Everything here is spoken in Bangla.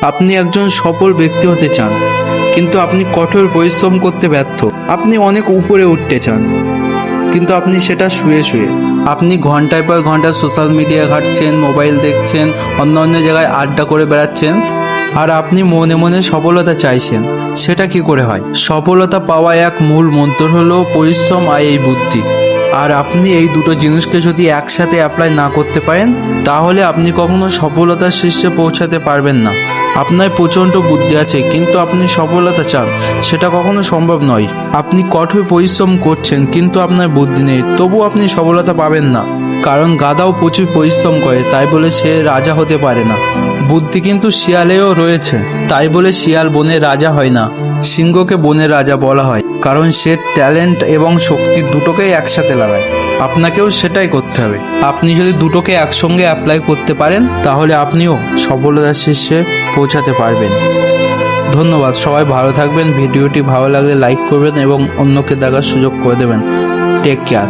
আপনি একজন সফল ব্যক্তি হতে চান, কিন্তু আপনি কঠোর পরিশ্রম করতে ব্যর্থ। আপনি অনেক উপরে উঠতে চান, কিন্তু আপনি সেটা শুয়ে শুয়ে। আপনি ঘন্টার পর ঘন্টা সোশ্যাল মিডিয়া ঘাঁটছেন, মোবাইল দেখছেন, অন্য অন্য জায়গায় আড্ডা করে বেড়াচ্ছেন, আর আপনি মনে মনে সফলতা চাইছেন। সেটা কি করে হয়? সফলতা পাওয়া এক মূল মন্ত্র হলো পরিশ্রম আর এই বুদ্ধি। আর আপনি এই দুটো জিনিসকে যদি একসাথে অ্যাপ্লাই না করতে পারেন, তাহলে আপনি কখনো সফলতার শীর্ষে পৌঁছাতে পারবেন না। আপনার প্রচণ্ড বুদ্ধি আছে, কিন্তু আপনি সফলতা চান, সেটা কখনো সম্ভব নয়। আপনি কঠোর পরিশ্রম করছেন, কিন্তু আপনার বুদ্ধি নেই, তবু আপনি সফলতা পাবেন না। কারণ গাধাও প্রচুর পরিশ্রম করে, তাই বলে সে রাজা হতে পারে না। বুদ্ধি কিন্তু শিয়ালেও রয়েছে, তাই বলে শিয়াল বনের রাজা হয় না। সিংহকে বনের রাজা বলা হয়, কারণ সে ট্যালেন্ট এবং শক্তি দুটোকেই একসাথে লাগায়। আপনাকেও সেটাই করতে হবে। আপনি যদি দুটোকে একসঙ্গে অ্যাপ্লাই করতে পারেন, তাহলে আপনিও সফলতার শীর্ষে পৌঁছাতে পারবেন। ধন্যবাদ, সবাই ভালো থাকবেন। ভিডিওটি ভালো লাগলে লাইক করবেন এবং অন্যকে দেখার সুযোগ করে দেবেন। Take care.